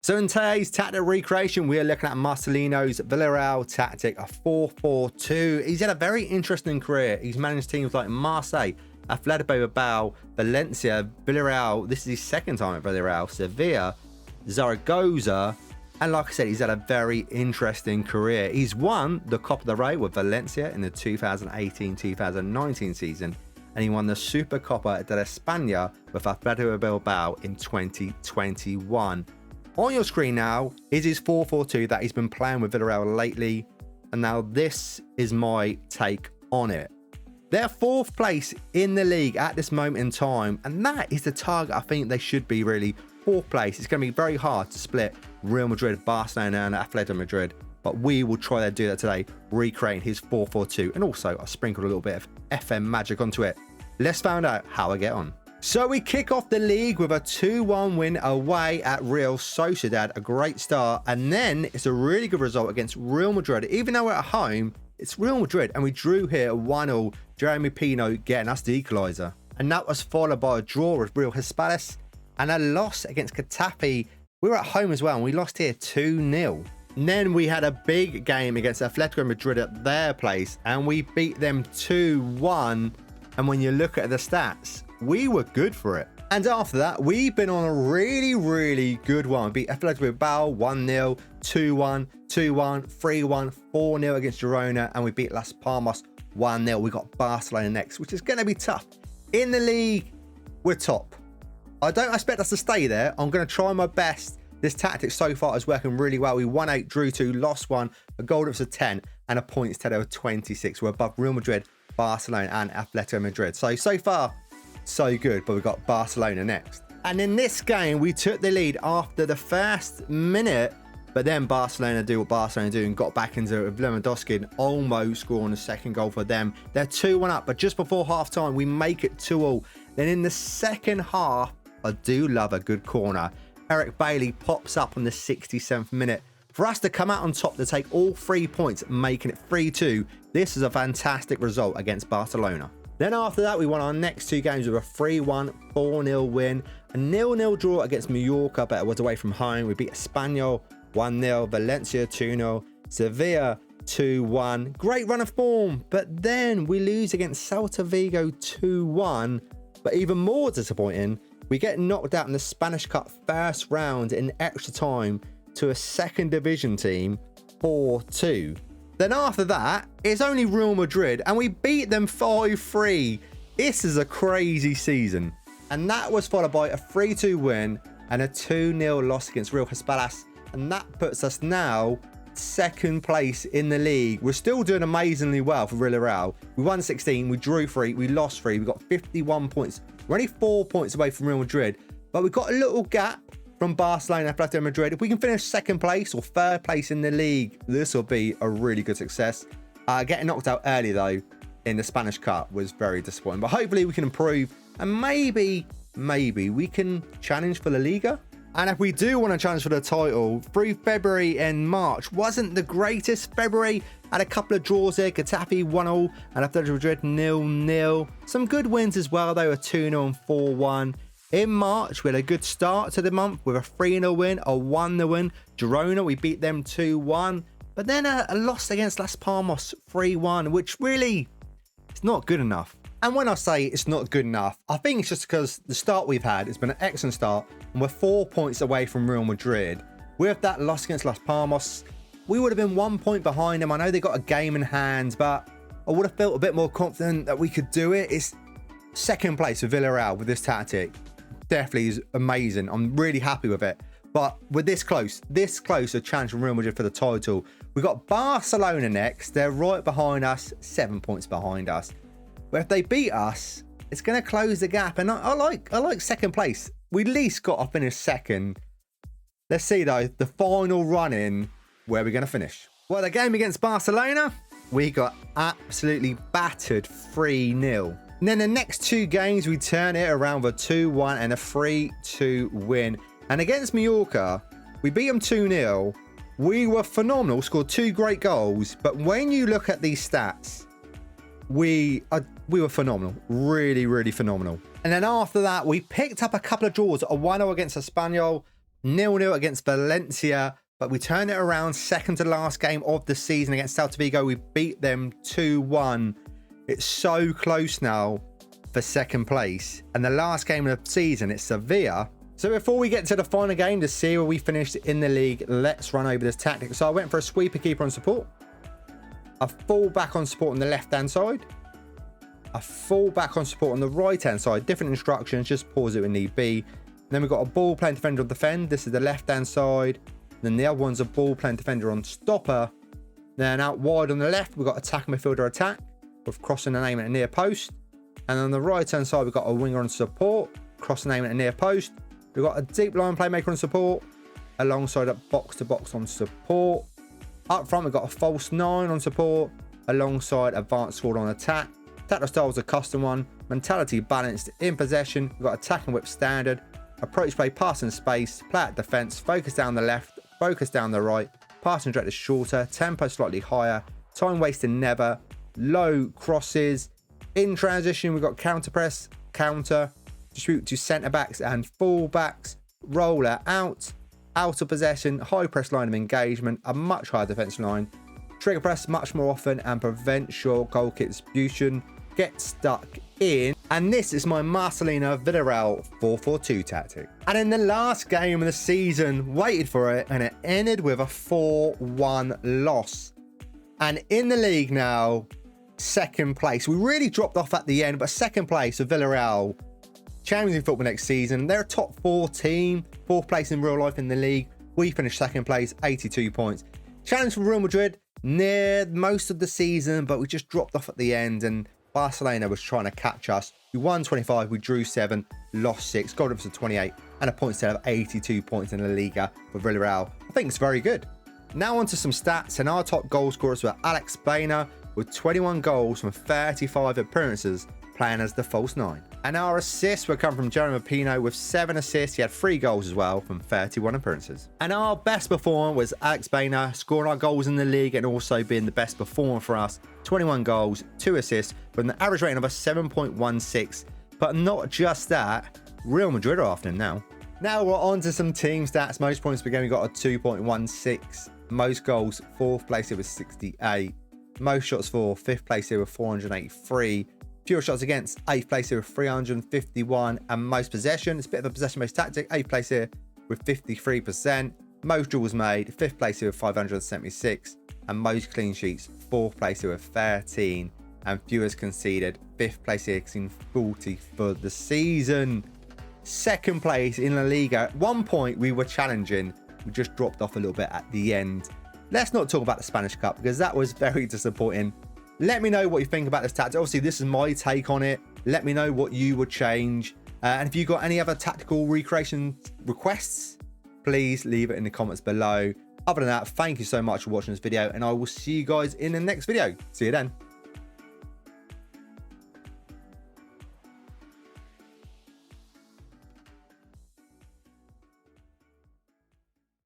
So in today's tactic recreation, we are looking at Marcelino's Villarreal tactic, a 4-4-2. He's had a very interesting career. He's managed teams like Marseille, Athletic Bilbao, Valencia, Villarreal. This is his second time at Villarreal, Sevilla, Zaragoza. And like I said, he's had a very interesting career. He's won the Copa del Rey with Valencia in the 2018-2019 season. And he won the Supercopa de España with Athletic Bilbao in 2021. On your screen now is his 4-4-2 that he's been playing with Villarreal lately. And now this is my take on it. They're 4th place in the league at this moment in time. And that is the target I think they should be, really. 4th place. It's going to be very hard to split Real Madrid, Barcelona and Atletico Madrid. But we will try to do that today, recreating his 4-4-2. And also I sprinkled a little bit of FM magic onto it. Let's find out how I get on. So we kick off the league with a 2-1 win away at Real Sociedad, a great start, and then it's a really good result against Real Madrid. Even though we're at home, it's Real Madrid, and we drew here 1-0, Jeremy Pino getting us the equaliser. And that was followed by a draw with Real Hispalis and a loss against Getafe. We were at home as well, and we lost here 2-0. And then we had a big game against Atletico Madrid at their place, and we beat them 2-1. And when you look at the stats, we were good for it. And after that, we've been on a really good one. We beat Athletic Bilbao 1-0, 2-1, 2-1, 3-1, 4-0 against Girona, and we beat Las Palmas 1-0. We got Barcelona next, which is going to be tough. In the league, we're top. I don't expect us to stay there. I'm going to try my best. This tactic so far is working really well. We won 8, drew 2, lost 1, a goal difference of 10, and a points total of 26. We're above Real Madrid, Barcelona and Atletico Madrid. So far, so good, but we've got Barcelona next. And in this game, we took the lead after the first minute, but then Barcelona do what Barcelona do and got back into it with Lewandowski, almost scoring the second goal for them. They're 2-1 up, but just before half-time, we make it 2-2. Then in the second half, I do love a good corner. Eric Bailey pops up on the 67th minute. For us to come out on top to take all 3 points, making it 3-2, this is a fantastic result against Barcelona. Then after that, we won our next 2 games with a 3-1, 4-0 win, a 0-0 draw against Mallorca, but it was away from home. We beat Espanyol 1-0, Valencia 2-0, Sevilla 2-1. Great run of form, but then we lose against Celta Vigo 2-1. But even more disappointing, we get knocked out in the Spanish Cup first round in extra time to a second division team 4-2. Then after that, it's only Real Madrid and we beat them 5-3. This is a crazy season. And that was followed by a 3-2 win and a 2-0 loss against Real Hispalis. And that puts us now 2nd place in the league. We're still doing amazingly well for Villarreal. We won 16, we drew 3, we lost 3, we got 51 points. We're only 4 points away from Real Madrid, but we've got a little gap from Barcelona and Atletico Madrid. If we can finish 2nd place or 3rd place in the league, this will be a really good success. Getting knocked out early though in the Spanish Cup was very disappointing, but hopefully we can improve and maybe we can challenge for La Liga. And if we do want to challenge for the title, through February and March wasn't the greatest. February had a couple of draws there, Getafe 1-0 and Atletico Madrid 0-0. Some good wins as well though, a 2-0 and 4-1. In March, we had a good start to the month with a 3-0 win, a 1-0 win. Girona, we beat them 2-1. But then a loss against Las Palmas 3-1, which really is not good enough. And when I say it's not good enough, I think it's just because the start we've had has been an excellent start and we're 4 points away from Real Madrid. With that loss against Las Palmas, we would have been 1 point behind them. I know they got a game in hand, but I would have felt a bit more confident that we could do it. It's 2nd place for Villarreal with this tactic. Definitely is amazing. I'm really happy with it. But with this close of challenge from Real Madrid for the title, we've got Barcelona next. They're right behind us, 7 points behind us. But if they beat us, it's going to close the gap. And I like 2nd place. We at least got to finish 2nd. Let's see though, the final run in, where we're going to finish. Well, the game against Barcelona, we got absolutely battered 3-0. And then the next 2 games, we turn it around with a 2-1 and a 3-2 win. And against Mallorca, we beat them 2-0. We were phenomenal, scored 2 great goals. But when you look at these stats, we were phenomenal. Really phenomenal. And then after that, we picked up a couple of draws. A 1-0 against Espanyol, 0-0 against Valencia, but we turned it around. Second to last game of the season against Celta Vigo. We beat them 2-1. It's so close now for second place. And the last game of the season, it's Sevilla. So before we get to the final game to see where we finished in the league, let's run over this tactic. So I went for a sweeper keeper on support, a full back on support on the left-hand side, a full back on support on the right-hand side. Different instructions, just pause it when need be. Then we've got a ball playing defender on defend. This is the left-hand side. Then the other one's a ball playing defender on stopper. Then out wide on the left, we've got attack midfielder attack with crossing and aim at a near post. And on the right-hand side, we've got a winger on support, crossing and aim at a near post. We've got a deep line playmaker on support, alongside a box-to-box on support. Up front, we've got a false 9 on support, alongside advanced forward on attack. Tactical style is a custom one. Mentality balanced in possession. We've got attack and whip standard. Approach play, pass in space. Play at defense. Focus down the left. Focus down the right. Passing direct is shorter. Tempo slightly higher. Time wasting never. Low crosses. In transition, we've got counter press, counter. Distribute to centre backs and full backs. Roller out. Out of possession. High press line of engagement. A much higher defensive line. Trigger press much more often and prevent short goal kick distribution. Get stuck in. And this is my Marcelino Villarreal 4-4-2 tactic. And in the last game of the season, waited for it, and it ended with a 4-1 loss. And in the league now, second place. We really dropped off at the end, but second place of Villarreal, Champions League football next season. They're a top 4 team, 4th place in real life in the league. We finished second place, 82 points. Challenge for Real Madrid near most of the season, but we just dropped off at the end, and Barcelona was trying to catch us. We won 25, we drew 7, lost 6, goal difference of 28, and a point instead of 82 points in La Liga for Villarreal. I think it's very good. Now on to some stats, and our top goal scorers were Alex Baena with 21 goals from 35 appearances, playing as the false 9. And our assists were come from Jeremy Pino with 7 assists. He had 3 goals as well from 31 appearances. And our best performer was Alex Baena, scoring our goals in the league and also being the best performer for us. 21 goals, 2 assists, with an average rating of a 7.16. But not just that, Real Madrid are after him now. Now we're on to some team stats. Most points per game, we got a 2.16. Most goals, 4th place here with 68. Most shots for, 5th place here with 483. Fewer shots against, 8th place here with 351. And most possession, it's a bit of a possession-based tactic. 8th place here with 53%. Most duels made, 5th place here with 576. And most clean sheets, 4th place here with 13. And fewest conceded, 5th place here, 40 for the season. Second place in La Liga. At one point, we were challenging. We just dropped off a little bit at the end. Let's not talk about the Spanish Cup, because that was very disappointing. Let me know what you think about this tactic. Obviously, this is my take on it. Let me know what you would change. And if you've got any other tactical recreation requests, please leave it in the comments below. Other than that, thank you so much for watching this video, and I will see you guys in the next video. See you then.